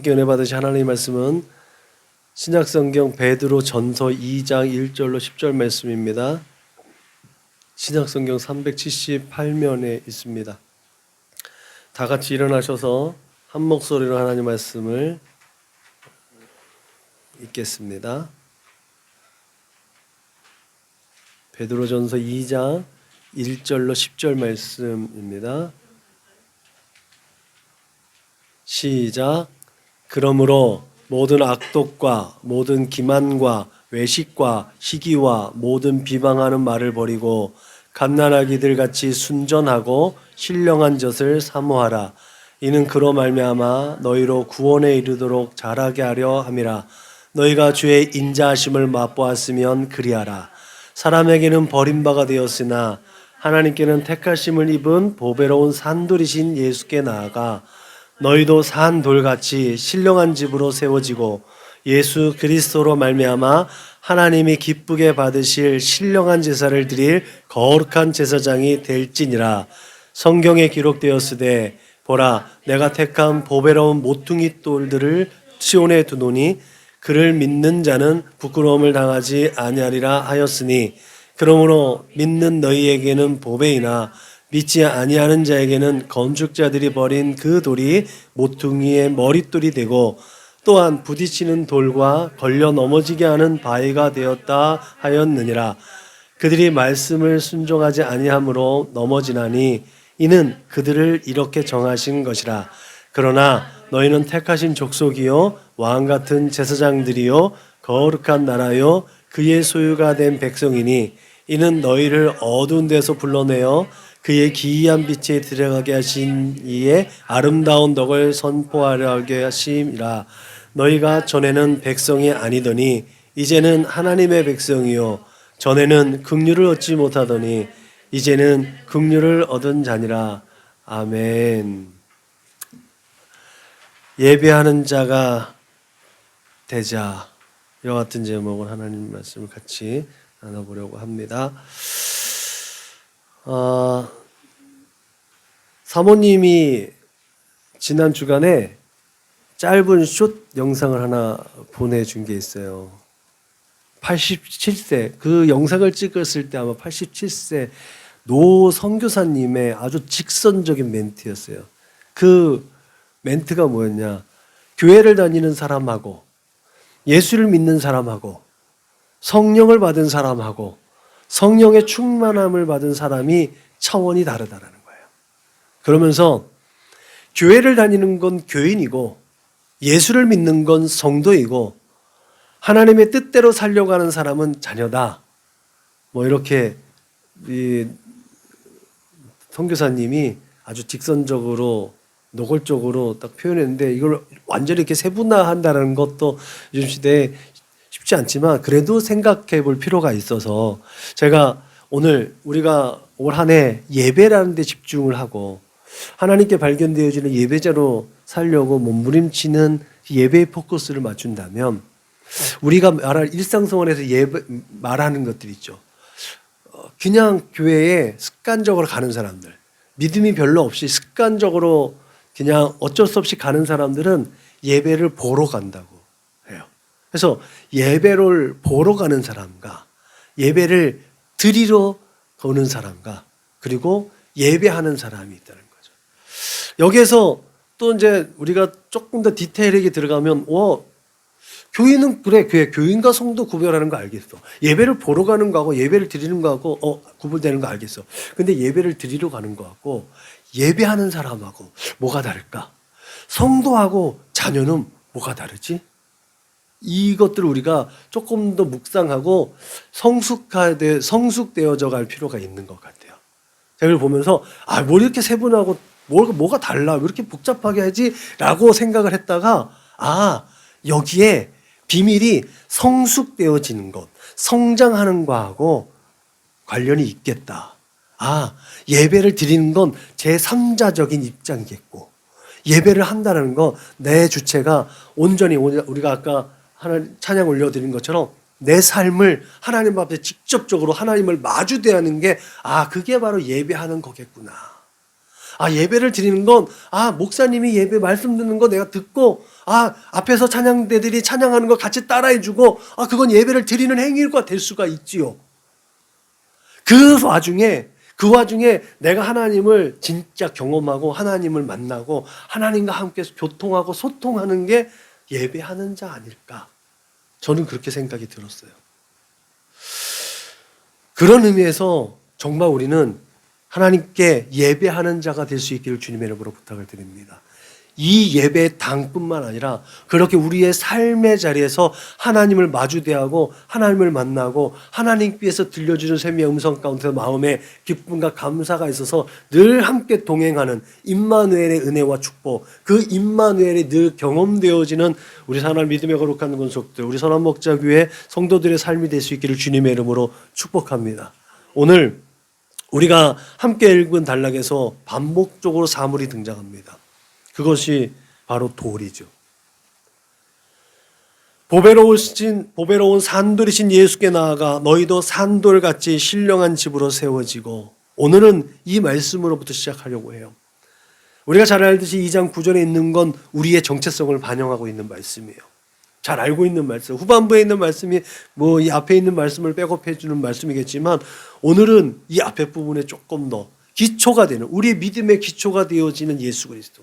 함께 은혜 받으신 하나님의 말씀은 신약성경 베드로 전서 2장 1절로 10절 말씀입니다. 신약성경 378면에 있습니다. 다 같이 일어나셔서 한 목소리로 하나님 말씀을 읽겠습니다. 베드로 전서 2장 1절로 10절 말씀입니다. 시작. 그러므로 모든 악독과 모든 기만과 외식과 시기와 모든 비방하는 말을 버리고 갓난아기들 같이 순전하고 신령한 젖을 사모하라. 이는 그로 말미암아 너희로 구원에 이르도록 자라게 하려 함이라. 너희가 주의 인자하심을 맛보았으면 그리하라. 사람에게는 버림바가 되었으나 하나님께는 택하심을 입은 보배로운 산돌이신 예수께 나아가 너희도 산 돌같이 신령한 집으로 세워지고 예수 그리스도로 말미암아 하나님이 기쁘게 받으실 신령한 제사를 드릴 거룩한 제사장이 될지니라. 성경에 기록되었으되 보라, 내가 택한 보배로운 모퉁이 돌들을 시온에 두노니 그를 믿는 자는 부끄러움을 당하지 아니하리라 하였으니, 그러므로 믿는 너희에게는 보배이나 믿지 아니하는 자에게는 건축자들이 버린 그 돌이 모퉁이의 머릿돌이 되고 또한 부딪히는 돌과 걸려 넘어지게 하는 바위가 되었다 하였느니라. 그들이 말씀을 순종하지 아니함으로 넘어지나니 이는 그들을 이렇게 정하신 것이라. 그러나 너희는 택하신 족속이요 왕같은 제사장들이요 거룩한 나라요 그의 소유가 된 백성이니 이는 너희를 어두운 데서 불러내어 그의 기이한 빛에 들어가게 하신 이의 아름다운 덕을 선포하려 하게 하심이라. 너희가 전에는 백성이 아니더니 이제는 하나님의 백성이요 전에는 긍휼을 얻지 못하더니 이제는 긍휼을 얻은 자니라. 아멘. 예배하는 자가 되자. 이와 같은 제목을 하나님 말씀을 같이 나눠보려고 합니다. 사모님이 지난 주간에 짧은 숏 영상을 하나 보내준 게 있어요. 87세, 그 영상을 찍었을 때 아마 87세 노 선교사님의 아주 직선적인 멘트였어요. 그 멘트가 뭐였냐? 교회를 다니는 사람하고 예수를 믿는 사람하고 성령을 받은 사람하고 성령의 충만함을 받은 사람이 차원이 다르다라는 거예요. 그러면서 교회를 다니는 건 교인이고 예수를 믿는 건 성도이고 하나님의 뜻대로 살려고 하는 사람은 자녀다. 뭐 이렇게 이 선교사님이 아주 직선적으로 노골적으로 딱 표현했는데 이걸 완전히 이렇게 세분화한다는 것도 요즘 시대에 쉽지 않지만 그래도 생각해 볼 필요가 있어서 제가 오늘 우리가 올 한 해 예배라는 데 집중을 하고 하나님께 발견되어지는 예배자로 살려고 몸부림치는 예배의 포커스를 맞춘다면 우리가 말할 일상생활에서 말하는 것들 있죠. 그냥 교회에 습관적으로 가는 사람들, 믿음이 별로 없이 습관적으로 그냥 어쩔 수 없이 가는 사람들은 예배를 보러 간다고 해요. 그래서 예배를 보러 가는 사람과 예배를 드리러 오는 사람과 그리고 예배하는 사람이 있다는 거죠. 여기에서 또 이제 우리가 조금 더 디테일하게 들어가면 교인은 그래, 교인과 성도 구별하는 거 알겠어. 예배를 보러 가는 거하고 예배를 드리는 거하고 구분되는 거 알겠어. 근데 예배를 드리러 가는 거하고 예배하는 사람하고 뭐가 다를까? 성도하고 자녀는 뭐가 다르지? 이것들을 우리가 조금 더 묵상하고 성숙되어져 갈 필요가 있는 것 같아요. 제가 이걸 보면서 뭘 이렇게 세분하고 뭐가 달라? 왜 이렇게 복잡하게 하지? 라고 생각을 했다가 여기에 비밀이 성숙되어지는 것, 성장하는 거하고 관련이 있겠다. 예배를 드리는 건 제3자적인 입장이겠고 예배를 한다는 건 내 주체가 온전히 우리가 아까 찬양 올려드린 것처럼 내 삶을 하나님 앞에 직접적으로 하나님을 마주 대하는 게 그게 바로 예배하는 거겠구나. 예배를 드리는 건 목사님이 예배 말씀 듣는 거 내가 듣고 앞에서 찬양대들이 찬양하는 거 같이 따라해주고 그건 예배를 드리는 행위가 될 수가 있지요. 그 와중에 내가 하나님을 진짜 경험하고 하나님을 만나고 하나님과 함께 교통하고 소통하는 게 예배하는 자 아닐까? 저는 그렇게 생각이 들었어요. 그런 의미에서 정말 우리는 하나님께 예배하는 자가 될 수 있기를 주님의 이름으로 부탁을 드립니다. 이 예배 당뿐만 아니라 그렇게 우리의 삶의 자리에서 하나님을 마주대하고 하나님을 만나고 하나님께서 들려주는 샘의 음성 가운데 마음에 기쁨과 감사가 있어서 늘 함께 동행하는 임마누엘의 은혜와 축복, 그 임마누엘이 늘 경험되어지는 우리 하나님 믿음의 거룩한 권속들, 우리 선한목자교회 성도들의 삶이 될 수 있기를 주님의 이름으로 축복합니다. 오늘 우리가 함께 읽은 단락에서 반복적으로 사물이 등장합니다. 그것이 바로 돌이죠. 보배로운 산돌이신 예수께 나아가 너희도 산돌같이 신령한 집으로 세워지고, 오늘은 이 말씀으로부터 시작하려고 해요. 우리가 잘 알듯이 2장 9절에 있는 건 우리의 정체성을 반영하고 있는 말씀이에요. 잘 알고 있는 말씀, 후반부에 있는 말씀이 이 앞에 있는 말씀을 백업해 주는 말씀이겠지만, 오늘은 이 앞에 부분에 조금 더 기초가 되는, 우리의 믿음의 기초가 되어지는 예수 그리스도.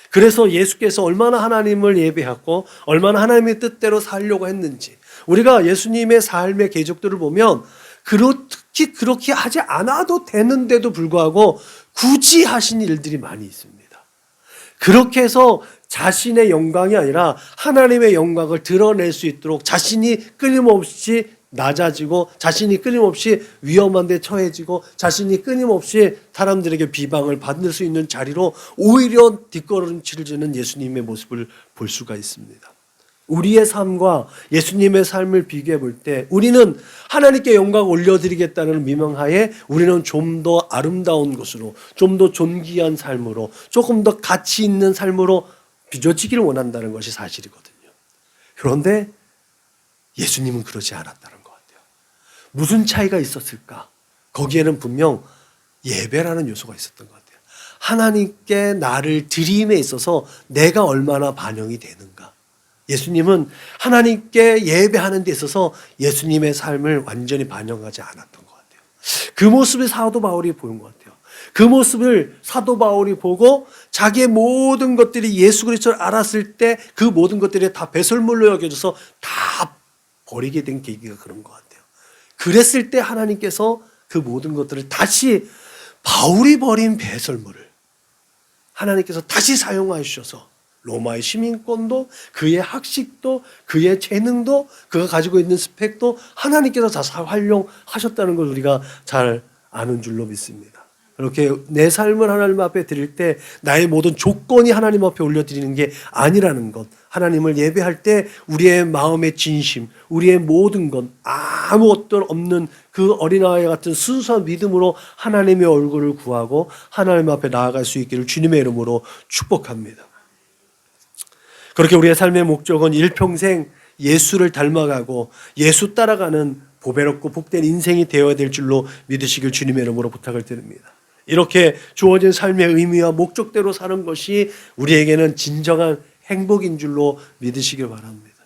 그래서 예수께서 얼마나 하나님을 예배하고 얼마나 하나님의 뜻대로 살려고 했는지, 우리가 예수님의 삶의 궤적들을 보면 특히 그렇게 하지 않아도 되는데도 불구하고 굳이 하신 일들이 많이 있습니다. 그렇게 해서 자신의 영광이 아니라 하나님의 영광을 드러낼 수 있도록 자신이 끊임없이 낮아지고, 자신이 끊임없이 위험한 데 처해지고, 자신이 끊임없이 사람들에게 비방을 받을 수 있는 자리로 오히려 뒷걸음질을 지는 예수님의 모습을 볼 수가 있습니다. 우리의 삶과 예수님의 삶을 비교해 볼 때 우리는 하나님께 영광을 올려드리겠다는 미명하에 우리는 좀 더 아름다운 것으로, 좀 더 존귀한 삶으로, 조금 더 가치 있는 삶으로 빚어지기를 원한다는 것이 사실이거든요. 그런데 예수님은 그러지 않았다는 것 같아요. 무슨 차이가 있었을까? 거기에는 분명 예배라는 요소가 있었던 것 같아요. 하나님께 나를 드림에 있어서 내가 얼마나 반영이 되는가. 예수님은 하나님께 예배하는 데 있어서 예수님의 삶을 완전히 반영하지 않았던 것 같아요. 그 모습을 사도 바울이 보는 것 같아요. 그 모습을 사도 바울이 보고 자기의 모든 것들이 예수 그리스도를 알았을 때 그 모든 것들이 다 배설물로 여겨져서 다 버리게 된 계기가 그런 것 같아요. 그랬을 때 하나님께서 그 모든 것들을 다시, 바울이 버린 배설물을 하나님께서 다시 사용하셔서 로마의 시민권도, 그의 학식도, 그의 재능도, 그가 가지고 있는 스펙도 하나님께서 다 활용하셨다는 걸 우리가 잘 아는 줄로 믿습니다. 그렇게 내 삶을 하나님 앞에 드릴 때 나의 모든 조건이 하나님 앞에 올려드리는 게 아니라는 것, 하나님을 예배할 때 우리의 마음의 진심, 우리의 모든 것, 아무것도 없는 그 어린아이 같은 순수한 믿음으로 하나님의 얼굴을 구하고 하나님 앞에 나아갈 수 있기를 주님의 이름으로 축복합니다. 그렇게 우리의 삶의 목적은 일평생 예수를 닮아가고 예수 따라가는 보배롭고 복된 인생이 되어야 될 줄로 믿으시길 주님의 이름으로 부탁을 드립니다. 이렇게 주어진 삶의 의미와 목적대로 사는 것이 우리에게는 진정한 행복인 줄로 믿으시길 바랍니다.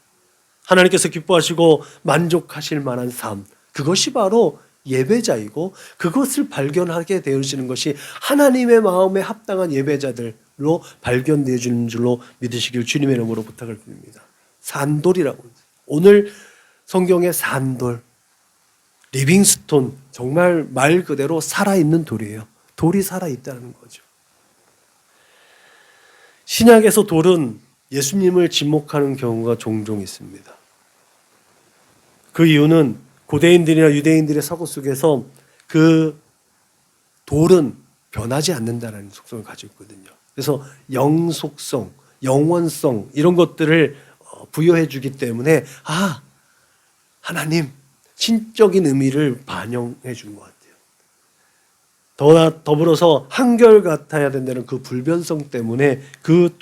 하나님께서 기뻐하시고 만족하실 만한 삶, 그것이 바로 예배자이고, 그것을 발견하게 되어지는 것이 하나님의 마음에 합당한 예배자들로 발견되어 주는 줄로 믿으시길 주님의 이름으로 부탁을 드립니다. 산돌이라고, 오늘 성경의 산돌, 리빙스톤, 정말 말 그대로 살아있는 돌이에요. 돌이 살아있다는 거죠. 신약에서 돌은 예수님을 지목하는 경우가 종종 있습니다. 그 이유는 고대인들이나 유대인들의 사고 속에서 그 돌은 변하지 않는다는 속성을 가지고 있거든요. 그래서 영속성, 영원성 이런 것들을 부여해 주기 때문에 하나님 신적인 의미를 반영해 준 것 같아요. 더불어서 한결같아야 된다는 그 불변성 때문에 그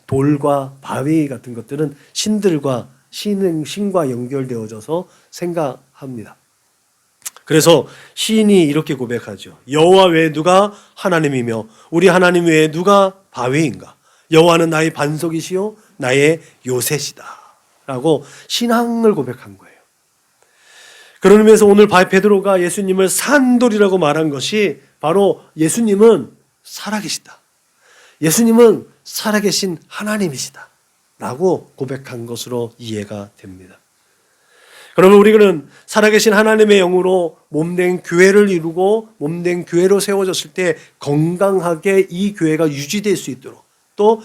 돌과 바위 같은 것들은 신들과 신과 연결되어져서 생각합니다. 그래서 시인이 이렇게 고백하죠. 여호와 외에 누가 하나님이며 우리 하나님 외에 누가 바위인가? 여호와는 나의 반석이시요 나의 요새시다 라고 신앙을 고백한 거예요. 그런 의미에서 오늘 베드로가 예수님을 산돌이라고 말한 것이 바로 예수님은 살아계시다, 예수님은 살아계신 하나님이시다 라고 고백한 것으로 이해가 됩니다. 그러면 우리는 살아계신 하나님의 영으로 몸된 교회를 이루고 몸된 교회로 세워졌을 때 건강하게 이 교회가 유지될 수 있도록, 또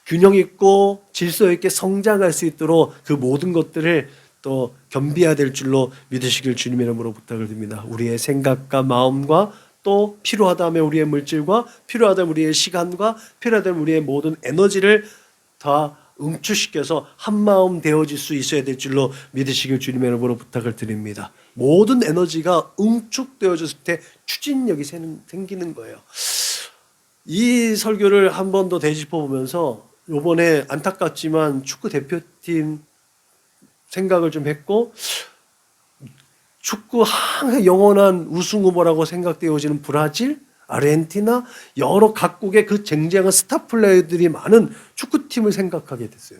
균형 있고 질서 있게 성장할 수 있도록 그 모든 것들을 또 겸비해야 될 줄로 믿으시길 주님의 이름으로 부탁을 드립니다. 우리의 생각과 마음과 또 필요하다면 우리의 물질과 필요하다면 우리의 시간과 필요하다면 우리의 모든 에너지를 다 응축시켜서 한마음 되어질 수 있어야 될 줄로 믿으시길 주님의 이름으로 부탁을 드립니다. 모든 에너지가 응축되어졌을 때 추진력이 생기는 거예요. 이 설교를 한 번 더 되짚어 보면서 이번에 안타깝지만 축구 대표팀 생각을 좀 했고, 축구 항상 영원한 우승 후보라고 생각되어지는 브라질, 아르헨티나 여러 각국의 그 쟁쟁한 스타 플레이어들이 많은 축구팀을 생각하게 됐어요.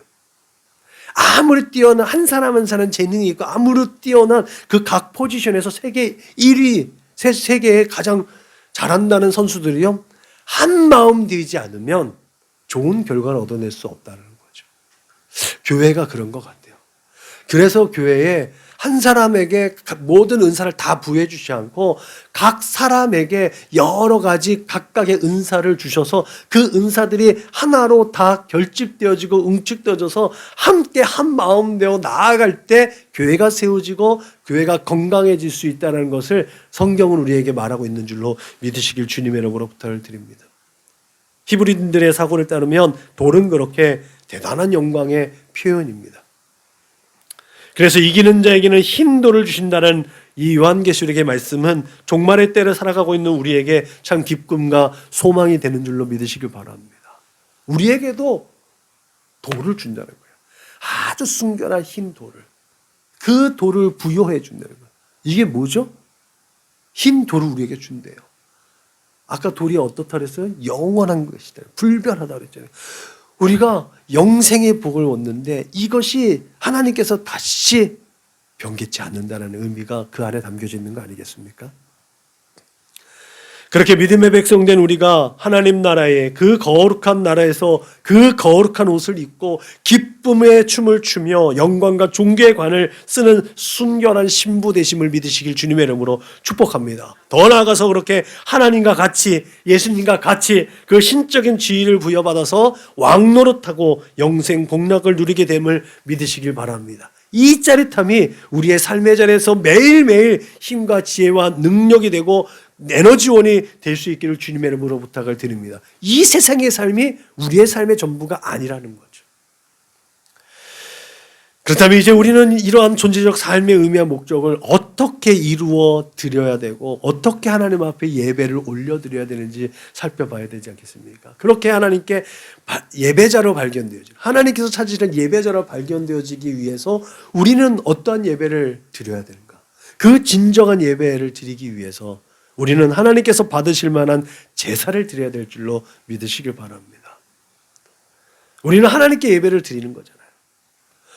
아무리 뛰어난 한 사람 한 사람 재능이 있고 아무리 뛰어난 그 각 포지션에서 세계 1위, 세계에 가장 잘한다는 선수들이요, 한 마음 되지 않으면 좋은 결과를 얻어낼 수 없다는 거죠. 교회가 그런 것 같아요. 그래서 교회에 한 사람에게 모든 은사를 다 부여해 주지 않고 각 사람에게 여러 가지 각각의 은사를 주셔서 그 은사들이 하나로 다 결집되어지고 응축되어져서 함께 한 마음 되어 나아갈 때 교회가 세워지고 교회가 건강해질 수 있다는 것을 성경은 우리에게 말하고 있는 줄로 믿으시길 주님의 이름으로 부탁을 드립니다. 히브리인들의 사고를 따르면 돌은 그렇게 대단한 영광의 표현입니다. 그래서 이기는 자에게는 흰 돌을 주신다는 이 요한계시록의 말씀은 종말의 때를 살아가고 있는 우리에게 참 기쁨과 소망이 되는 줄로 믿으시길 바랍니다. 우리에게도 돌을 준다는 거예요. 아주 순결한 흰 돌을. 그 돌을 부여해 준다는 거예요. 이게 뭐죠? 흰 돌을 우리에게 준대요. 아까 돌이 어떻다 그랬어요? 영원한 것이다. 불변하다 그랬잖아요. 우리가 영생의 복을 얻는데 이것이 하나님께서 다시 변개치 않는다는 의미가 그 안에 담겨져 있는 거 아니겠습니까? 그렇게 믿음의 백성된 우리가 하나님 나라의 그 거룩한 나라에서 그 거룩한 옷을 입고 기쁨의 춤을 추며 영광과 존귀의 관을 쓰는 순결한 신부 되심을 믿으시길 주님의 이름으로 축복합니다. 더 나아가서 그렇게 하나님과 같이, 예수님과 같이 그 신적인 지위를 부여받아서 왕노릇하고 영생 복락을 누리게 됨을 믿으시길 바랍니다. 이 짜릿함이 우리의 삶의 자리에서 매일매일 힘과 지혜와 능력이 되고 에너지원이 될 수 있기를 주님의 이름으로 부탁을 드립니다. 이 세상의 삶이 우리의 삶의 전부가 아니라는 거죠. 그렇다면 이제 우리는 이러한 존재적 삶의 의미와 목적을 어떻게 이루어 드려야 되고 어떻게 하나님 앞에 예배를 올려드려야 되는지 살펴봐야 되지 않겠습니까? 그렇게 하나님께 예배자로 발견되어지고 하나님께서 찾으시는 예배자로 발견되어지기 위해서 우리는 어떠한 예배를 드려야 되는가? 그 진정한 예배를 드리기 위해서 우리는 하나님께서 받으실 만한 제사를 드려야 될 줄로 믿으시길 바랍니다. 우리는 하나님께 예배를 드리는 거잖아요.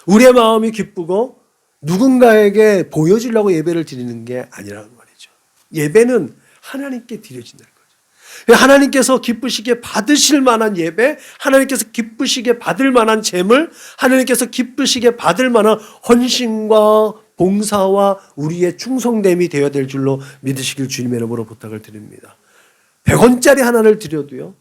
우리의 마음이 기쁘고 누군가에게 보여주려고 예배를 드리는 게 아니라는 말이죠. 예배는 하나님께 드려진다는 거죠. 하나님께서 기쁘시게 받으실 만한 예배, 하나님께서 기쁘시게 받을 만한 제물, 하나님께서 기쁘시게 받을 만한 헌신과 봉사와 우리의 충성됨이 되어야 될 줄로 믿으시길 주님의 이름으로 부탁을 드립니다. 100원짜리 하나를 드려도요,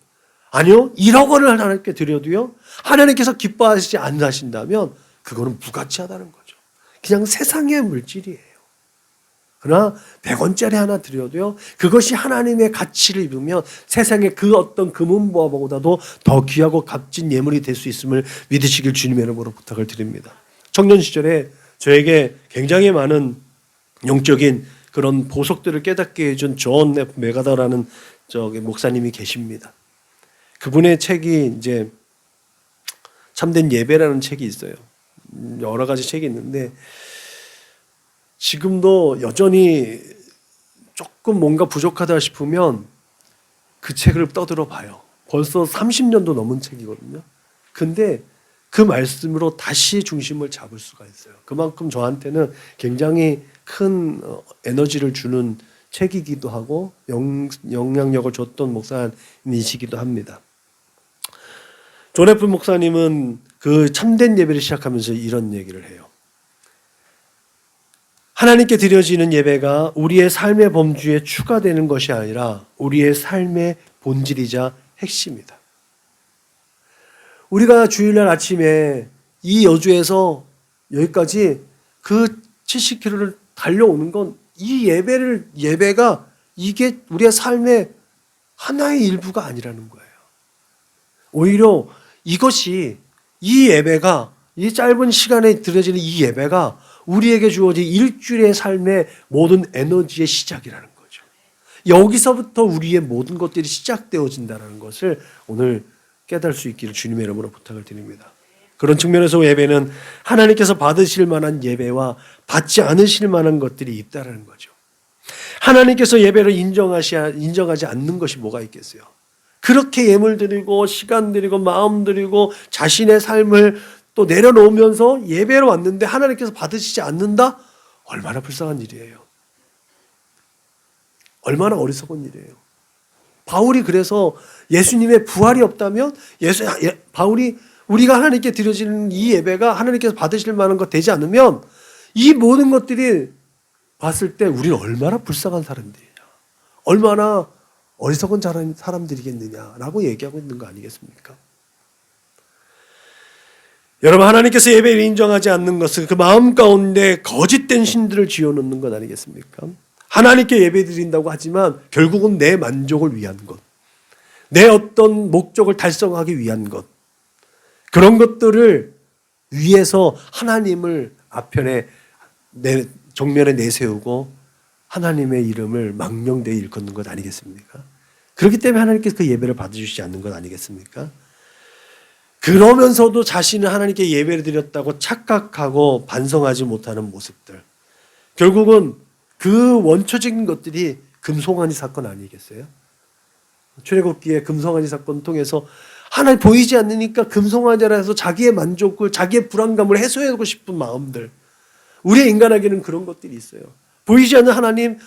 아니요 1억 원을 하나님께 드려도요, 하나님께서 기뻐하시지 않으신다면 그거는 무가치하다는 거죠. 그냥 세상의 물질이에요. 그러나 100원짜리 하나 드려도요, 그것이 하나님의 가치를 입으면 세상의 그 어떤 금은보화보다도 더 귀하고 값진 예물이 될 수 있음을 믿으시길 주님의 이름으로 부탁을 드립니다. 청년 시절에 저에게 굉장히 많은 영적인 그런 보석들을 깨닫게 해준 존 F. 메가더라는 목사님이 계십니다. 그분의 책이 이제 참된 예배라는 책이 있어요. 여러 가지 책이 있는데 지금도 여전히 조금 뭔가 부족하다 싶으면 그 책을 떠들어 봐요. 벌써 30년도 넘은 책이거든요. 근데 그 말씀으로 다시 중심을 잡을 수가 있어요. 그만큼 저한테는 굉장히 큰 에너지를 주는 책이기도 하고 영향력을 줬던 목사님이시기도 합니다. 존 F 목사님은 그 참된 예배를 시작하면서 이런 얘기를 해요. 하나님께 드려지는 예배가 우리의 삶의 범주에 추가되는 것이 아니라 우리의 삶의 본질이자 핵심이다. 우리가 주일날 아침에 이 여주에서 여기까지 그 70km를 달려오는 건 이 예배가 이게 우리의 삶의 하나의 일부가 아니라는 거예요. 오히려 이것이 이 예배가 이 짧은 시간에 드려지는 이 예배가 우리에게 주어진 일주일의 삶의 모든 에너지의 시작이라는 거죠. 여기서부터 우리의 모든 것들이 시작되어진다는 것을 오늘 깨달을 수 있기를 주님의 이름으로 부탁을 드립니다. 그런 측면에서 예배는 하나님께서 받으실 만한 예배와 받지 않으실 만한 것들이 있다는 거죠. 하나님께서 예배를 인정하지 않는 것이 뭐가 있겠어요? 그렇게 예물 드리고 시간 드리고 마음 드리고 자신의 삶을 또 내려놓으면서 예배로 왔는데 하나님께서 받으시지 않는다? 얼마나 불쌍한 일이에요. 얼마나 어리석은 일이에요. 바울이 그래서 예수님의 부활이 없다면 바울이 우리가 하나님께 드려지는 이 예배가 하나님께서 받으실 만한 것 되지 않으면 이 모든 것들이 봤을 때 우리는 얼마나 불쌍한 사람들이냐, 얼마나 어리석은 사람들이겠느냐라고 얘기하고 있는 거 아니겠습니까? 여러분, 하나님께서 예배를 인정하지 않는 것은 그 마음 가운데 거짓된 신들을 지어놓는 것 아니겠습니까? 하나님께 예배 드린다고 하지만 결국은 내 만족을 위한 것, 내 어떤 목적을 달성하기 위한 것, 그런 것들을 위해서 하나님을 정면에 내세우고 하나님의 이름을 망령되이 일컫는 것 아니겠습니까? 그렇기 때문에 하나님께서 그 예배를 받아주시지 않는 것 아니겠습니까? 그러면서도 자신은 하나님께 예배를 드렸다고 착각하고 반성하지 못하는 모습들, 결국은 그 원초적인 것들이 금송아지 사건 아니겠어요? 출애굽기의 금송아지 사건 통해서 하나님 보이지 않으니까 금송아지라 해서 자기의 만족을, 자기의 불안감을 해소하고 싶은 마음들, 우리의 인간에게는 그런 것들이 있어요. 보이지 않는 하나님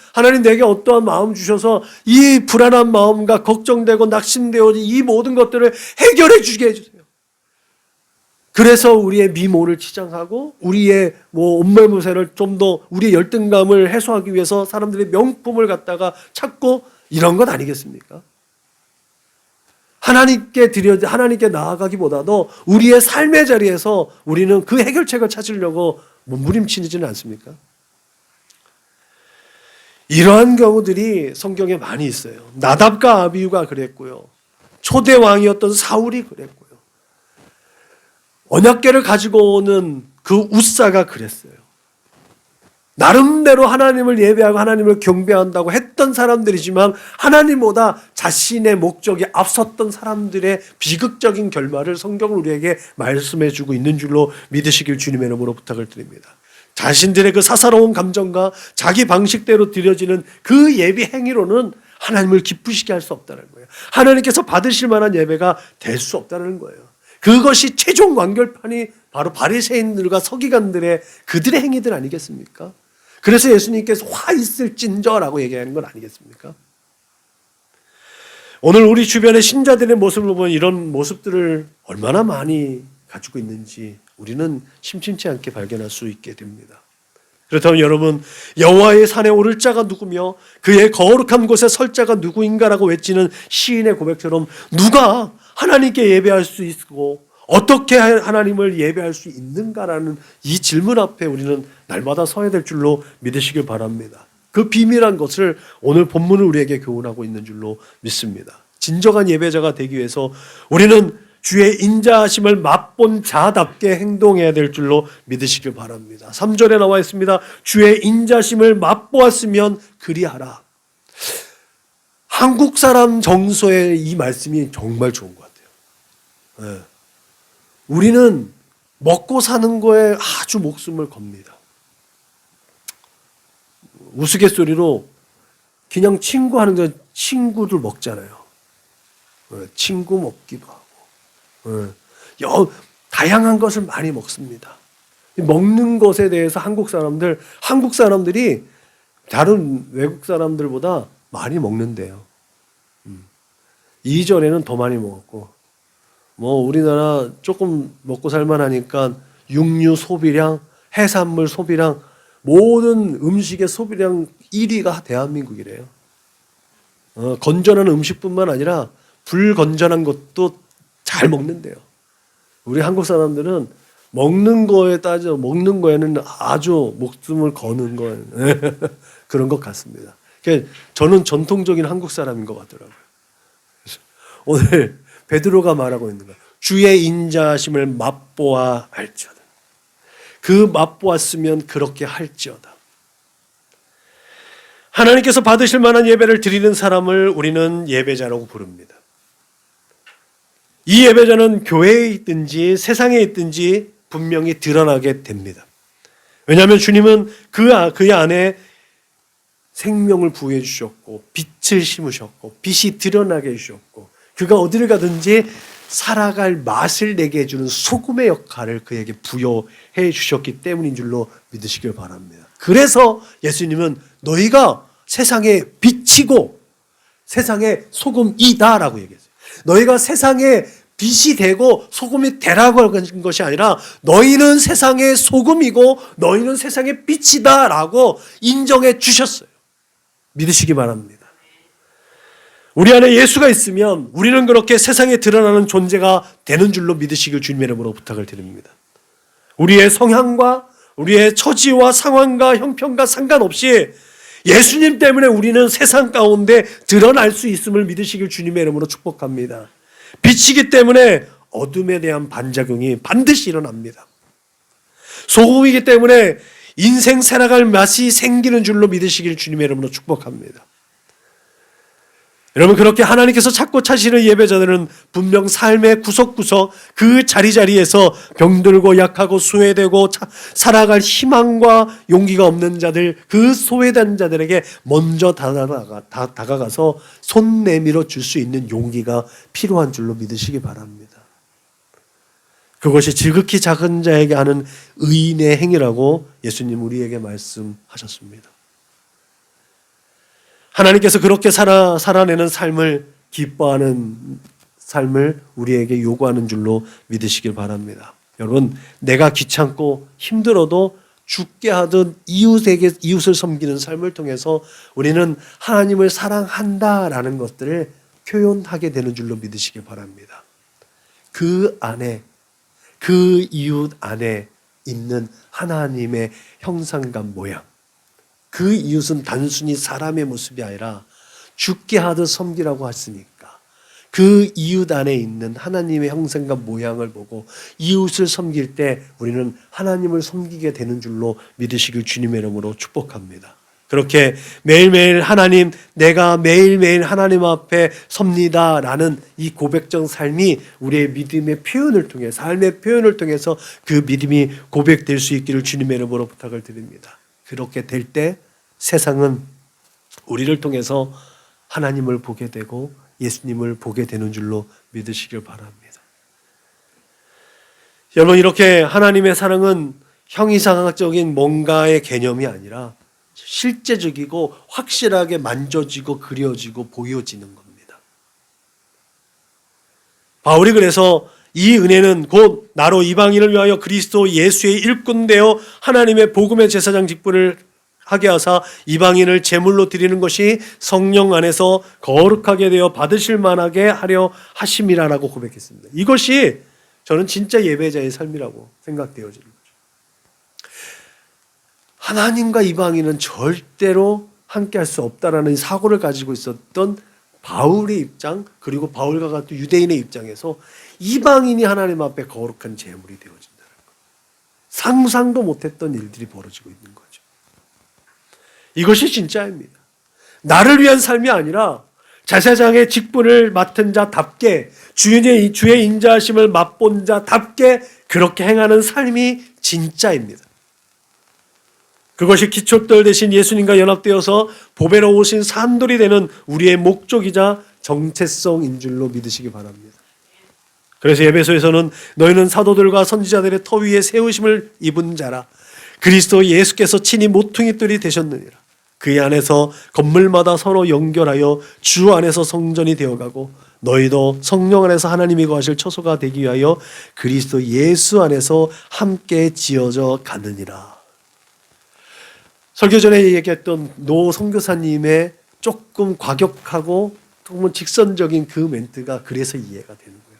내게 어떠한 마음 주셔서 이 불안한 마음과 걱정되고 낙심되어 이 모든 것들을 해결해 주게 해주세요. 그래서 우리의 미모를 치장하고 우리의 옷매무새를 좀 더 우리의 열등감을 해소하기 위해서 사람들의 명품을 갖다가 찾고 이런 것 아니겠습니까? 하나님께 나아가기보다도 우리의 삶의 자리에서 우리는 그 해결책을 찾으려고 몸부림치지는 않습니까? 이러한 경우들이 성경에 많이 있어요. 나답과 아비후가 그랬고요. 초대 왕이었던 사울이 그랬고요. 언약궤를 가지고 오는 그 웃사가 그랬어요. 나름대로 하나님을 예배하고 하나님을 경배한다고 했던 사람들이지만 하나님보다 자신의 목적이 앞섰던 사람들의 비극적인 결말을 성경은 우리에게 말씀해 주고 있는 줄로 믿으시길 주님의 이름으로 부탁을 드립니다. 자신들의 그 사사로운 감정과 자기 방식대로 드려지는 그 예배 행위로는 하나님을 기쁘시게 할 수 없다는 거예요. 하나님께서 받으실 만한 예배가 될 수 없다는 거예요. 그것이 최종 완결판이 바로 바리새인들과 서기관들의 그들의 행위들 아니겠습니까? 그래서 예수님께서 화 있을진저라고 얘기하는 건 아니겠습니까? 오늘 우리 주변의 신자들의 모습을 보면 이런 모습들을 얼마나 많이 가지고 있는지 우리는 심심치 않게 발견할 수 있게 됩니다. 그렇다면 여러분, 여호와의 산에 오를 자가 누구며 그의 거룩한 곳에 설 자가 누구인가라고 외치는 시인의 고백처럼 누가 하나님께 예배할 수 있고 어떻게 하나님을 예배할 수 있는가라는 이 질문 앞에 우리는 날마다 서야 될 줄로 믿으시길 바랍니다. 그 비밀한 것을 오늘 본문을 우리에게 교훈하고 있는 줄로 믿습니다. 진정한 예배자가 되기 위해서 우리는 주의 인자하심을 맛본 자답게 행동해야 될 줄로 믿으시길 바랍니다. 3절에 나와 있습니다. 주의 인자심을 맛보았으면 그리하라. 한국 사람 정서의 이 말씀이 정말 좋은 것 같아요. 네. 우리는 먹고 사는 거에 아주 목숨을 겁니다. 우스갯소리로 그냥 친구 하는 게 친구들 먹잖아요. 친구 먹기도 하고. 다양한 것을 많이 먹습니다. 먹는 것에 대해서 한국 사람들이 다른 외국 사람들보다 많이 먹는데요. 이전에는 더 많이 먹었고, 우리나라 조금 먹고 살만하니까 육류 소비량, 해산물 소비량, 모든 음식의 소비량 1위가 대한민국이래요. 건전한 음식뿐만 아니라 불건전한 것도 잘 먹는데요. 우리 한국 사람들은 먹는 거에는 아주 목숨을 거는 거예요. 그런 것 같습니다. 그러니까 저는 전통적인 한국 사람인 것 같더라고요. 오늘 베드로가 말하고 있는 거예요. 주의 인자하심을 맛보아 알지어다. 그 맛보았으면 그렇게 할지어다. 하나님께서 받으실 만한 예배를 드리는 사람을 우리는 예배자라고 부릅니다. 이 예배자는 교회에 있든지 세상에 있든지 분명히 드러나게 됩니다. 왜냐하면 주님은 그 안에 생명을 부여해 주셨고 빛을 심으셨고 빛이 드러나게 해주셨고 그가 어디를 가든지 살아갈 맛을 내게 해주는 소금의 역할을 그에게 부여해 주셨기 때문인 줄로 믿으시길 바랍니다. 그래서 예수님은 너희가 세상의 빛이고 세상의 소금이다라고 얘기했어요. 너희가 세상의 빛이 되고 소금이 되라고 한 것이 아니라 너희는 세상의 소금이고 너희는 세상의 빛이다라고 인정해 주셨어요. 믿으시기 바랍니다. 우리 안에 예수가 있으면 우리는 그렇게 세상에 드러나는 존재가 되는 줄로 믿으시길 주님의 이름으로 부탁을 드립니다. 우리의 성향과 우리의 처지와 상황과 형편과 상관없이 예수님 때문에 우리는 세상 가운데 드러날 수 있음을 믿으시길 주님의 이름으로 축복합니다. 빛이기 때문에 어둠에 대한 반작용이 반드시 일어납니다. 소금이기 때문에 인생 살아갈 맛이 생기는 줄로 믿으시길 주님의 이름으로 축복합니다. 여러분, 그렇게 하나님께서 찾고 찾으시는 예배자들은 분명 삶의 구석구석 그 자리자리에서 병들고 약하고 소외되고 살아갈 희망과 용기가 없는 자들, 그 소외된 자들에게 먼저 다가가서 손 내밀어 줄 수 있는 용기가 필요한 줄로 믿으시기 바랍니다. 그것이 지극히 작은 자에게 하는 의인의 행위라고 예수님 우리에게 말씀하셨습니다. 하나님께서 그렇게 살아내는 삶을 기뻐하는 삶을 우리에게 요구하는 줄로 믿으시길 바랍니다. 여러분, 내가 귀찮고 힘들어도 죽게 하듯 이웃을 섬기는 삶을 통해서 우리는 하나님을 사랑한다라는 것들을 표현하게 되는 줄로 믿으시길 바랍니다. 그 안에, 그 이웃 안에 있는 하나님의 형상과 모양, 그 이웃은 단순히 사람의 모습이 아니라 죽게 하듯 섬기라고 했으니까 그 이웃 안에 있는 하나님의 형상과 모양을 보고 이웃을 섬길 때 우리는 하나님을 섬기게 되는 줄로 믿으시길 주님의 이름으로 축복합니다. 그렇게 매일매일 하나님, 내가 매일매일 하나님 앞에 섭니다라는 이 고백적 삶이 우리의 믿음의 표현을 통해, 삶의 표현을 통해서 그 믿음이 고백될 수 있기를 주님의 이름으로 부탁을 드립니다. 그렇게 될 때 세상은 우리를 통해서 하나님을 보게 되고 예수님을 보게 되는 줄로 믿으시길 바랍니다. 여러분, 이렇게 하나님의 사랑은 형이상학적인 뭔가의 개념이 아니라 실제적이고 확실하게 만져지고 그려지고 보여지는 겁니다. 바울이 그래서 이 은혜는 곧 나로 이방인을 위하여 그리스도 예수의 일꾼 되어 하나님의 복음의 제사장 직분을 하게 하사 이방인을 제물로 드리는 것이 성령 안에서 거룩하게 되어 받으실 만하게 하려 하심이라라고 고백했습니다. 이것이 저는 진짜 예배자의 삶이라고 생각되어지는 거죠. 하나님과 이방인은 절대로 함께할 수 없다라는 사고를 가지고 있었던 바울의 입장, 그리고 바울과 같은 유대인의 입장에서 이방인이 하나님 앞에 거룩한 제물이 되어진다는 것, 상상도 못했던 일들이 벌어지고 있는 거죠. 이것이 진짜입니다. 나를 위한 삶이 아니라 제사장의 직분을 맡은 자답게, 주의 인자하심을 맛본 자답게 그렇게 행하는 삶이 진짜입니다. 그것이 기초들 대신 예수님과 연합되어서 보배로 오신 산돌이 되는 우리의 목적이자 정체성인 줄로 믿으시기 바랍니다. 그래서 에베소에서는 너희는 사도들과 선지자들의 터 위에 세우심을 입은 자라. 그리스도 예수께서 친히 모퉁이돌이 되셨느니라. 그의 안에서 건물마다 서로 연결하여 주 안에서 성전이 되어가고 너희도 성령 안에서 하나님이 거하실 처소가 되기 위하여 그리스도 예수 안에서 함께 지어져 가느니라. 설교 전에 얘기했던 노 선교사님의 조금 과격하고 조금 직선적인 그 멘트가 그래서 이해가 되는 거예요.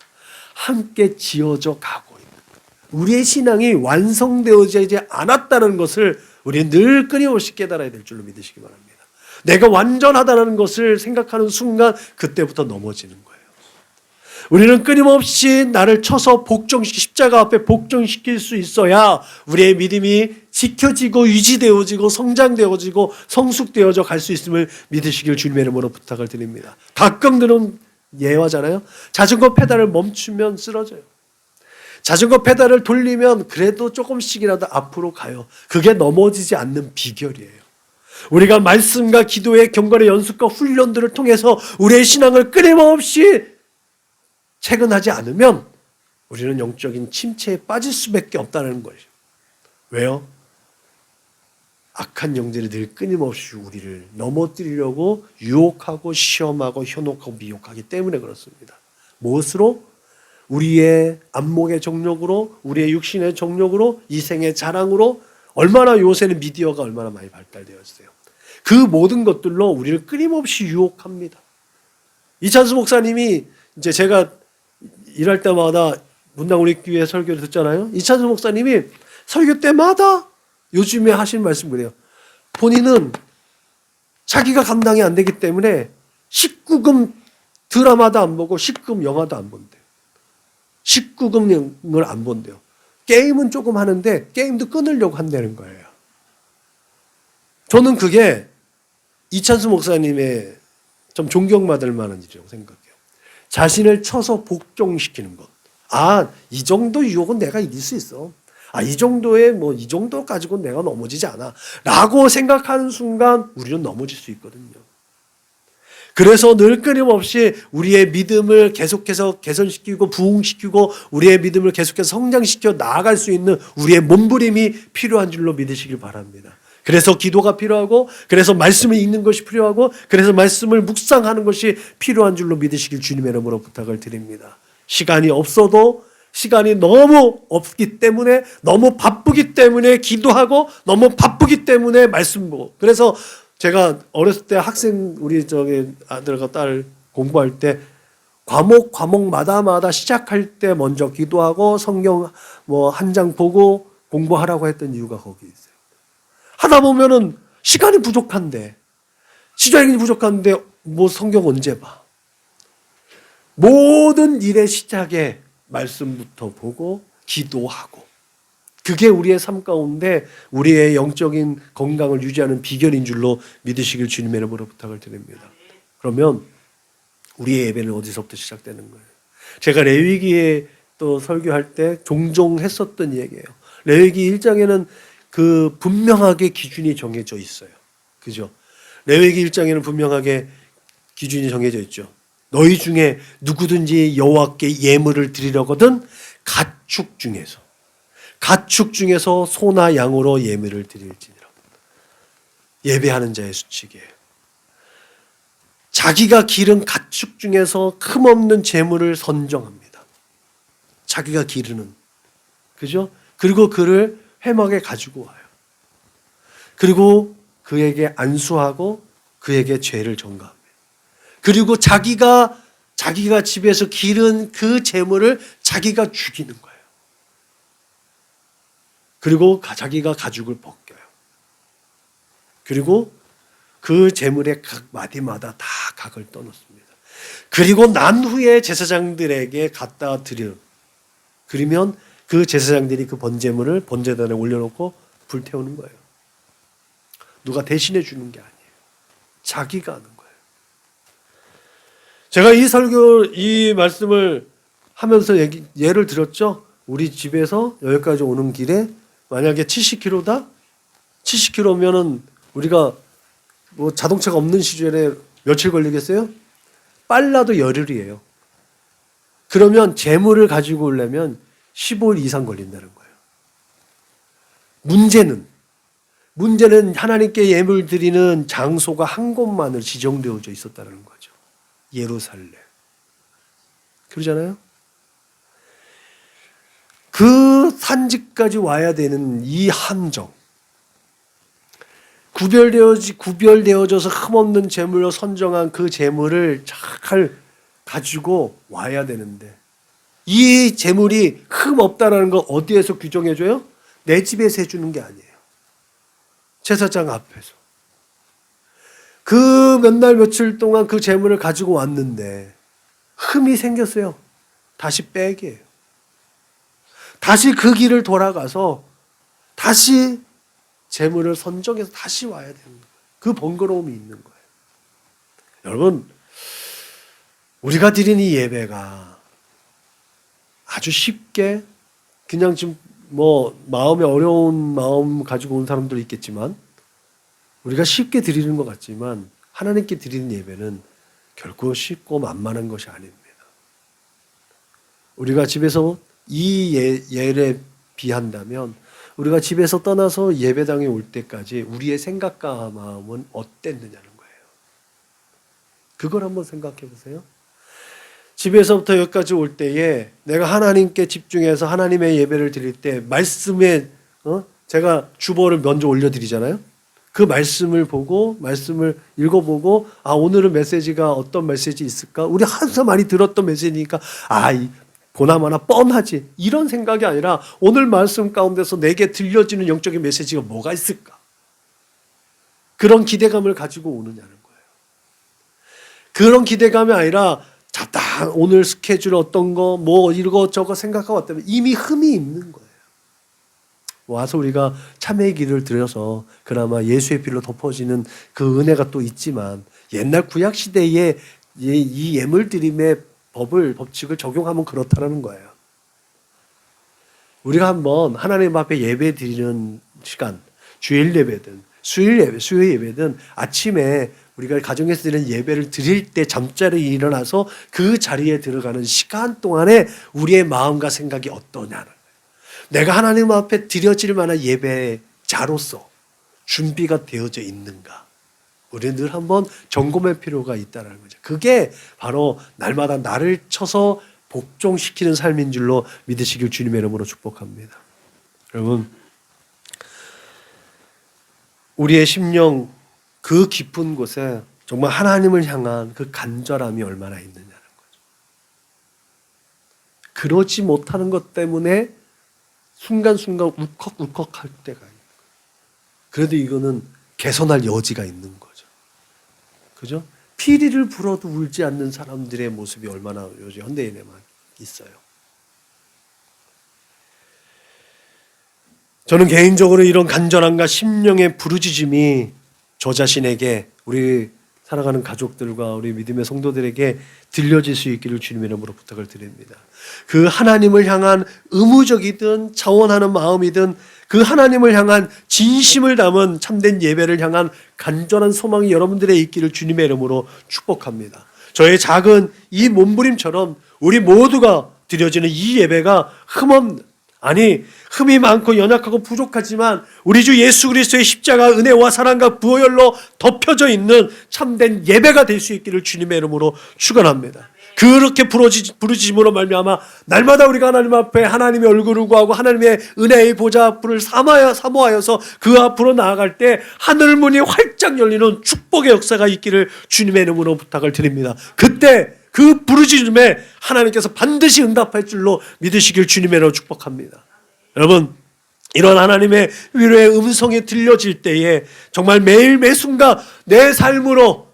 함께 지어져 가고 있는 거예요. 우리의 신앙이 완성되어지지 않았다는 것을 우리는 늘 끊임없이 깨달아야 될 줄로 믿으시기 바랍니다. 내가 완전하다는 것을 생각하는 순간 그때부터 넘어지는 거예요. 우리는 끊임없이 나를 쳐서 십자가 앞에 복종시킬 수 있어야 우리의 믿음이 지켜지고 유지되어지고 성장되어지고 성숙되어져 갈 수 있음을 믿으시길 주님의 이름으로 부탁을 드립니다. 가끔 드는 예화잖아요. 자전거 페달을 멈추면 쓰러져요. 자전거 페달을 돌리면 그래도 조금씩이라도 앞으로 가요. 그게 넘어지지 않는 비결이에요. 우리가 말씀과 기도의 경건의 연습과 훈련들을 통해서 우리의 신앙을 끊임없이 체근하지 않으면 우리는 영적인 침체에 빠질 수밖에 없다는 거예요. 왜요? 악한 영들이 늘 끊임없이 우리를 넘어뜨리려고 유혹하고 시험하고 현혹하고 미혹하기 때문에 그렇습니다. 무엇으로? 우리의 안목의 정욕으로, 우리의 육신의 정욕으로, 이생의 자랑으로. 얼마나 요새는 미디어가 얼마나 많이 발달되어 있어요. 그 모든 것들로 우리를 끊임없이 유혹합니다. 이찬수 목사님이 이제 제가 일할 때마다 문당 우리 교회 설교를 듣잖아요. 이찬수 목사님이 설교 때마다 요즘에 하시는 말씀 그래요. 본인은 자기가 감당이 안 되기 때문에 19금 드라마도 안 보고 19금 영화도 안 본대요. 19금을 안 본대요. 게임은 조금 하는데 게임도 끊으려고 한다는 거예요. 저는 그게 이찬수 목사님의 좀 존경받을 만한 일이라고 생각해요. 자신을 쳐서 복종시키는 것. 아, 이 정도 유혹은 내가 이길 수 있어. 아, 이 정도 가지고 내가 넘어지지 않아. 라고 생각하는 순간 우리는 넘어질 수 있거든요. 그래서 늘 끊임없이 우리의 믿음을 계속해서 개선시키고 부흥시키고 우리의 믿음을 계속해서 성장시켜 나아갈 수 있는 우리의 몸부림이 필요한 줄로 믿으시길 바랍니다. 그래서 기도가 필요하고 그래서 말씀을 읽는 것이 필요하고 그래서 말씀을 묵상하는 것이 필요한 줄로 믿으시길 주님의 이름으로 부탁을 드립니다. 시간이 없어도 시간이 너무 없기 때문에 너무 바쁘기 때문에 기도하고 너무 바쁘기 때문에 말씀 보고 그래서 제가 어렸을 때 학생 우리 아들과 딸 공부할 때 과목마다 시작할 때 먼저 기도하고 성경 한 장 보고 공부하라고 했던 이유가 거기 있어요. 하다 보면은 시간이 부족한데 성경 언제 봐? 모든 일의 시작에 말씀부터 보고 기도하고 그게 우리의 삶 가운데 우리의 영적인 건강을 유지하는 비결인 줄로 믿으시길 주님의 이름으로 부탁을 드립니다. 그러면 우리의 예배는 어디서부터 시작되는 거예요? 제가 레위기에 또 설교할 때 종종 했었던 얘기예요. 레위기 1장에는 그 분명하게 기준이 정해져 있어요. 그죠? 레위기 1장에는 분명하게 기준이 정해져 있죠. 너희 중에 누구든지 여호와께 예물을 드리려거든 가축 중에서 소나 양으로 예물을 드릴지니라. 예배하는 자의 수칙이에요. 자기가 기른 가축 중에서 흠없는 제물을 선정합니다. 자기가 기르는. 그죠? 그리고 그를 회막에 가지고 와요. 그리고 그에게 안수하고 그에게 죄를 전가합니다. 그리고 자기가 집에서 기른 그 제물을 자기가 죽이는 거예요. 그리고 자기가 가죽을 벗겨요. 그리고 그 제물의 각 마디마다 다 각을 떠놓습니다. 그리고 난 후에 제사장들에게 갖다 드려. 그러면 그 제사장들이 그 번제물을 번제단에 올려놓고 불태우는 거예요. 누가 대신해 주는 게 아니에요. 자기가 하는 거예요. 제가 이 말씀을 하면서 예를 들었죠. 우리 집에서 여기까지 오는 길에 만약에 70km다? 70km면은 우리가 자동차가 없는 시절에 며칠 걸리겠어요? 빨라도 열흘이에요. 그러면 재물을 가지고 오려면 15일 이상 걸린다는 거예요. 문제는 하나님께 예물 드리는 장소가 한 곳만을 지정되어져 있었다는 거죠. 예루살렘. 그러잖아요. 그 산지까지 와야 되는 이 함정, 구별되어져서 흠없는 제물로 선정한 그 제물을 잘 가지고 와야 되는데, 이 제물이 흠없다라는 걸 어디에서 규정해줘요? 내 집에서 해주는 게 아니에요. 제사장 앞에서. 그 몇 날 며칠 동안 그 제물을 가지고 왔는데 흠이 생겼어요. 다시 빼게요. 다시 그 길을 돌아가서 다시 제물을 선정해서 다시 와야 되는 거예요. 그 번거로움이 있는 거예요. 여러분, 우리가 드리는 이 예배가 아주 쉽게 그냥 지금 마음에 어려운 마음 가지고 온 사람도 있겠지만, 우리가 쉽게 드리는 것 같지만 하나님께 드리는 예배는 결코 쉽고 만만한 것이 아닙니다. 우리가 집에서 이 예를 비한다면, 우리가 집에서 떠나서 예배당에 올 때까지 우리의 생각과 마음은 어땠느냐는 거예요. 그걸 한번 생각해 보세요. 집에서부터 여기까지 올 때에 내가 하나님께 집중해서 하나님의 예배를 드릴 때 말씀에 제가 주보를 먼저 올려드리잖아요. 그 말씀을 보고 말씀을 읽어보고 오늘은 메시지가 어떤 메시지 있을까? 우리 항상 많이 들었던 메시지니까 보나마나 뻔하지, 이런 생각이 아니라 오늘 말씀 가운데서 내게 들려지는 영적인 메시지가 뭐가 있을까? 그런 기대감을 가지고 오느냐는 거예요. 그런 기대감이 아니라 오늘 스케줄 어떤 거 이거 저거 생각하고 왔다면 이미 흠이 있는 거예요. 와서 우리가 참회의 기도를 드려서 그나마 예수의 피로 덮어지는 그 은혜가 또 있지만, 옛날 구약 시대에 이 예물 드림의 법칙을 적용하면 그렇다는 거예요. 우리가 한번 하나님 앞에 예배 드리는 시간, 주일 예배든 수요 예배든 아침에 우리가 가정에서 드리는 예배를 드릴 때 잠자리에 일어나서 그 자리에 들어가는 시간 동안에 우리의 마음과 생각이 어떠냐는 거예요. 내가 하나님 앞에 드려질 만한 예배자로서 준비가 되어져 있는가? 우리는 늘 한번 점검할 필요가 있다는 거죠. 그게 바로 날마다 나를 쳐서 복종시키는 삶인 줄로 믿으시길 주님의 이름으로 축복합니다. 여러분, 우리의 심령 그 깊은 곳에 정말 하나님을 향한 그 간절함이 얼마나 있느냐는 거죠. 그러지 못하는 것 때문에 순간순간 울컥울컥할 때가 있는 거예요. 그래도 이거는 개선할 여지가 있는 거죠. 그죠? 피리를 불어도 울지 않는 사람들의 모습이 얼마나 요즘 현대인에만 있어요. 저는 개인적으로 이런 간절함과 심령의 부르짖음이 저 자신에게, 우리 살아가는 가족들과 우리 믿음의 성도들에게 들려질 수 있기를 주님의 이름으로 부탁을 드립니다. 그 하나님을 향한 의무적이든 차원하는 마음이든 그 하나님을 향한 진심을 담은 참된 예배를 향한 간절한 소망이 여러분들의 있기를 주님의 이름으로 축복합니다. 저의 작은 이 몸부림처럼 우리 모두가 드려지는 이 예배가 흠이 많고 연약하고 부족하지만 우리 주 예수 그리스도의 십자가 은혜와 사랑과 부활로 덮여져 있는 참된 예배가 될 수 있기를 주님의 이름으로 축원합니다. 그렇게 부르짖음으로 말미암아 날마다 우리가 하나님 앞에 하나님의 얼굴을 구하고 하나님의 은혜의 보좌 앞을 사모하여서 그 앞으로 나아갈 때 하늘문이 활짝 열리는 축복의 역사가 있기를 주님의 이름으로 부탁을 드립니다. 그때 그 부르짖음에 하나님께서 반드시 응답할 줄로 믿으시길 주님의 이름으로 축복합니다. 여러분, 이런 하나님의 위로의 음성이 들려질 때에 정말 매일 매순간 내 삶으로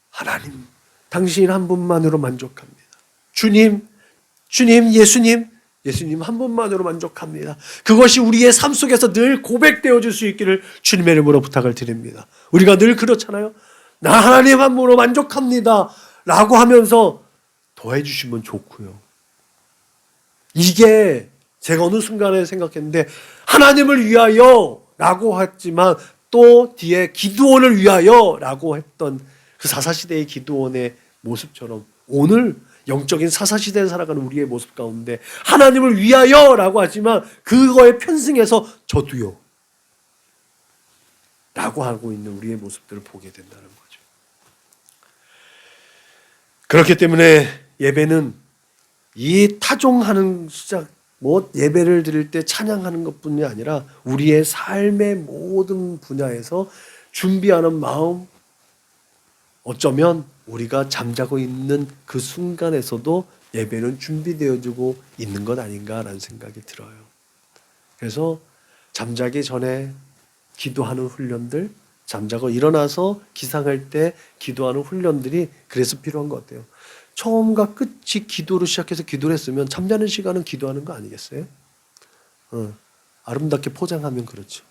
하나님, 당신 한 분만으로 만족합니다. 주님, 예수님 한 분만으로 만족합니다. 그것이 우리의 삶 속에서 늘 고백되어질 수 있기를 주님의 이름으로 부탁을 드립니다. 우리가 늘 그렇잖아요. 나 하나님 한 분으로 만족합니다 라고 하면서 더해 주시면 좋고요. 이게 제가 어느 순간에 생각했는데, 하나님을 위하여 라고 했지만 또 뒤에 기드온을 위하여 라고 했던 그 사사시대의 기드온의 모습처럼 오늘 영적인 사사시대에 살아가는 우리의 모습 가운데 하나님을 위하여라고 하지만 그거에 편승해서 저도요 라고 하고 있는 우리의 모습들을 보게 된다는 거죠. 그렇기 때문에 예배는 이 타종하는 시작, 예배를 드릴 때 찬양하는 것뿐이 아니라 우리의 삶의 모든 분야에서 준비하는 마음, 어쩌면 우리가 잠자고 있는 그 순간에서도 예배는 준비되어지고 있는 것 아닌가라는 생각이 들어요. 그래서 잠자기 전에 기도하는 훈련들, 잠자고 일어나서 기상할 때 기도하는 훈련들이 그래서 필요한 것 같아요. 처음과 끝이 기도로 시작해서 기도를 했으면 잠자는 시간은 기도하는 거 아니겠어요? 아름답게 포장하면 그렇죠.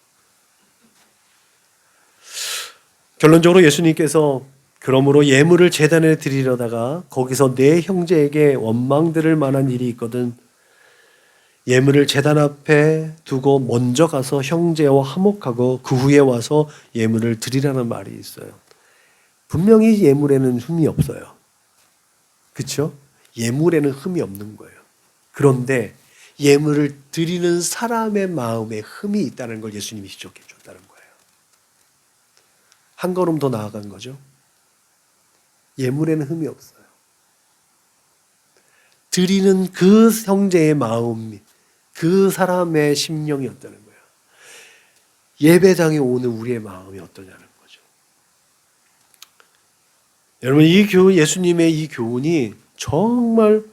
결론적으로 예수님께서 그러므로 예물을 제단에 드리려다가 거기서 내 형제에게 원망들을 만한 일이 있거든 예물을 제단 앞에 두고 먼저 가서 형제와 화목하고 그 후에 와서 예물을 드리라는 말이 있어요. 분명히 예물에는 흠이 없어요. 그렇죠? 예물에는 흠이 없는 거예요. 그런데 예물을 드리는 사람의 마음에 흠이 있다는 걸 예수님이 지적해 줬다는 거예요. 한 걸음 더 나아간 거죠. 예물에는 흠이 없어요. 드리는 그 형제의 마음이 그 사람의 심령이 어떠는 거예요. 예배당에 오는 우리의 마음이 어떠냐는 거죠. 여러분 이 교훈, 예수님의 이 교훈이 정말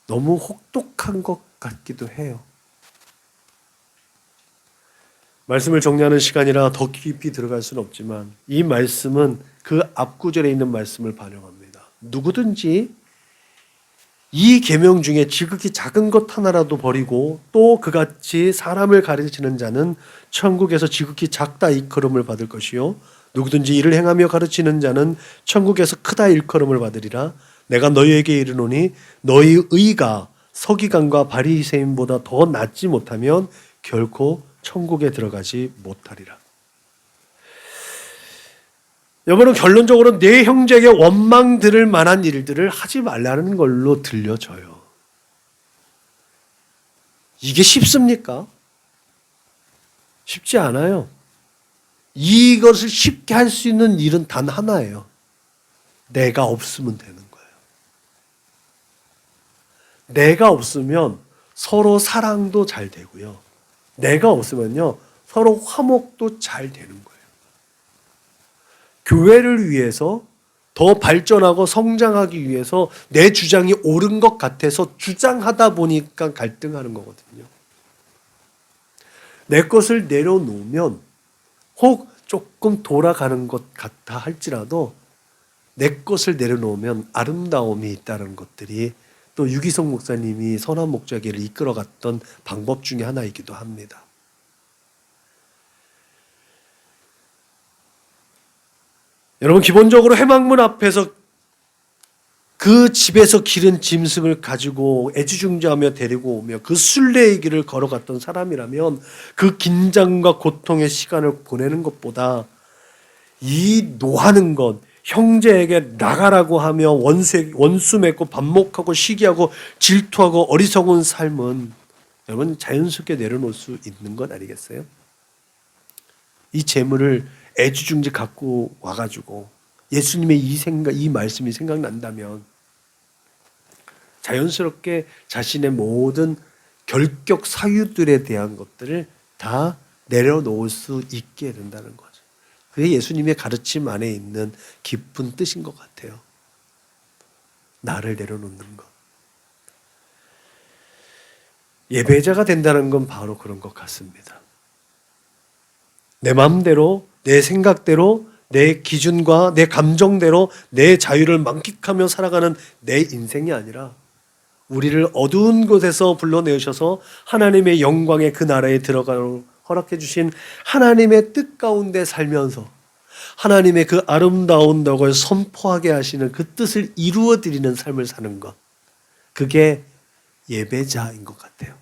너무 혹독한 것 같기도 해요. 말씀을 정리하는 시간이라 더 깊이 들어갈 수는 없지만 이 말씀은 그 앞구절에 있는 말씀을 반영합니다. 누구든지 이 계명 중에 지극히 작은 것 하나라도 버리고 또 그같이 사람을 가르치는 자는 천국에서 지극히 작다 일컬음을 받을 것이요 누구든지 이를 행하며 가르치는 자는 천국에서 크다 일컬음을 받으리라. 내가 너희에게 이르노니 너희 의가 서기관과 바리새인보다 더 낫지 못하면 결코 천국에 들어가지 못하리라. 여러분은 결론적으로 내 형제에게 원망 들을 만한 일들을 하지 말라는 걸로 들려져요. 이게 쉽습니까? 쉽지 않아요. 이것을 쉽게 할 수 있는 일은 단 하나예요. 내가 없으면 되는 거예요. 내가 없으면 서로 사랑도 잘 되고요. 내가 없으면요, 서로 화목도 잘 되는 거예요. 교회를 위해서 더 발전하고 성장하기 위해서 내 주장이 옳은 것 같아서 주장하다 보니까 갈등하는 거거든요. 내 것을 내려놓으면 혹 조금 돌아가는 것 같아 할지라도 내 것을 내려놓으면 아름다움이 있다는 것들이 또 유기성 목사님이 선한 목자기를 이끌어갔던 방법 중에 하나이기도 합니다. 여러분 기본적으로 회막문 앞에서 그 집에서 기른 짐승을 가지고 애지중지하며 데리고 오며 그 순례의 길을 걸어갔던 사람이라면 그 긴장과 고통의 시간을 보내는 것보다 이 노하는 것, 형제에게 나가라고 하며 원수 맺고 반목하고 시기하고 질투하고 어리석은 삶은 여러분 자연스럽게 내려놓을 수 있는 것 아니겠어요? 이 재물을 애지중지 갖고 와가지고 예수님의 이 말씀이 생각난다면 자연스럽게 자신의 모든 결격 사유들에 대한 것들을 다 내려놓을 수 있게 된다는 거죠. 그게 예수님의 가르침 안에 있는 깊은 뜻인 것 같아요. 나를 내려놓는 것. 예배자가 된다는 건 바로 그런 것 같습니다. 내 마음대로, 내 생각대로, 내 기준과 내 감정대로 내 자유를 만끽하며 살아가는 내 인생이 아니라 우리를 어두운 곳에서 불러내셔서 하나님의 영광의 그 나라에 들어가도록 허락해 주신 하나님의 뜻 가운데 살면서 하나님의 그 아름다운 덕을 선포하게 하시는 그 뜻을 이루어 드리는 삶을 사는 것. 그게 예배자인 것 같아요.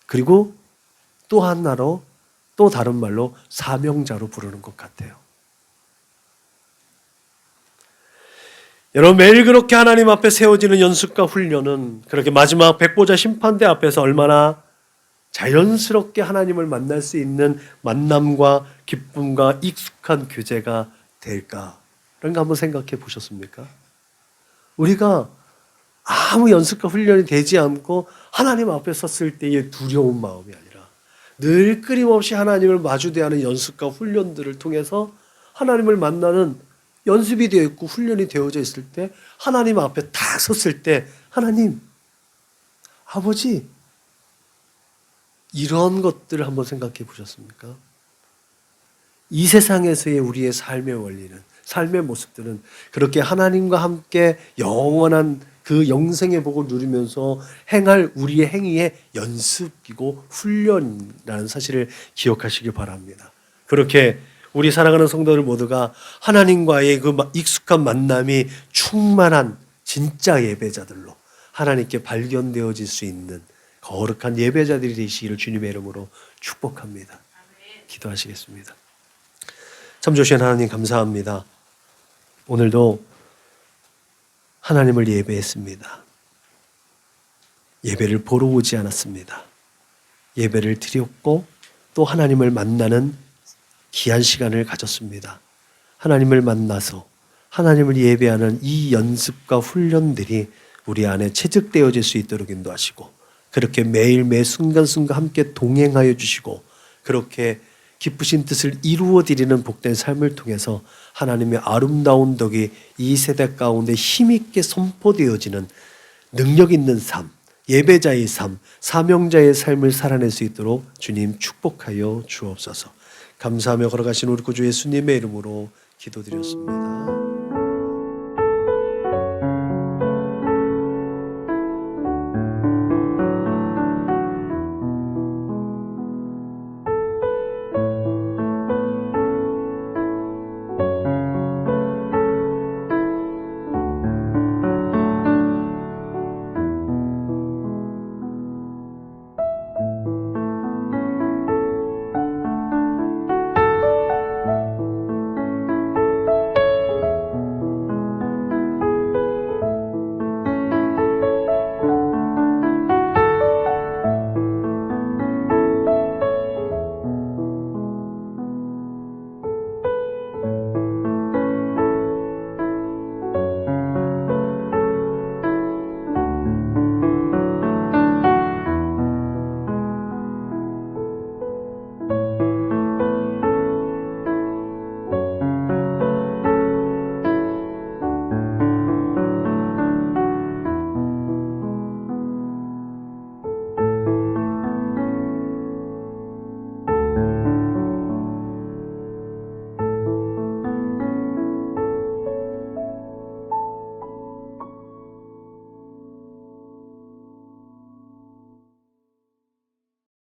그리고 또 하나로 또 다른 말로 사명자로 부르는 것 같아요. 여러분, 매일 그렇게 하나님 앞에 세워지는 연습과 훈련은 그렇게 마지막 백보자 심판대 앞에서 얼마나 자연스럽게 하나님을 만날 수 있는 만남과 기쁨과 익숙한 교제가 될까? 그런 거 한번 생각해 보셨습니까? 우리가 아무 연습과 훈련이 되지 않고 하나님 앞에 섰을 때의 두려운 마음이 아니라 늘 끊임없이 하나님을 마주대하는 연습과 훈련들을 통해서 하나님을 만나는 연습이 되어 있고 훈련이 되어져 있을 때 하나님 앞에 딱 섰을 때 하나님, 아버지, 이런 것들을 한번 생각해 보셨습니까? 이 세상에서의 우리의 삶의 원리는, 삶의 모습들은 그렇게 하나님과 함께 영원한 그 영생의 복을 누리면서 행할 우리의 행위의 연습이고 훈련이라는 사실을 기억하시길 바랍니다. 그렇게 우리 사랑하는 성도들 모두가 하나님과의 그 익숙한 만남이 충만한 진짜 예배자들로 하나님께 발견되어질 수 있는 거룩한 예배자들이 되시기를 주님의 이름으로 축복합니다. 기도하시겠습니다. 참 좋으신 하나님, 감사합니다. 오늘도 하나님을 예배했습니다. 예배를 보러 오지 않았습니다. 예배를 드렸고 또 하나님을 만나는 귀한 시간을 가졌습니다. 하나님을 만나서 하나님을 예배하는 이 연습과 훈련들이 우리 안에 체득되어질 수 있도록 인도하시고 그렇게 매일 매 순간순간 함께 동행하여 주시고 그렇게 기쁘신 뜻을 이루어 드리는 복된 삶을 통해서 하나님의 아름다운 덕이 이 세대 가운데 힘있게 선포되어지는 능력 있는 삶, 예배자의 삶, 사명자의 삶을 살아낼 수 있도록 주님 축복하여 주옵소서. 감사하며 걸어가신 우리 구주 예수님의 이름으로 기도드렸습니다.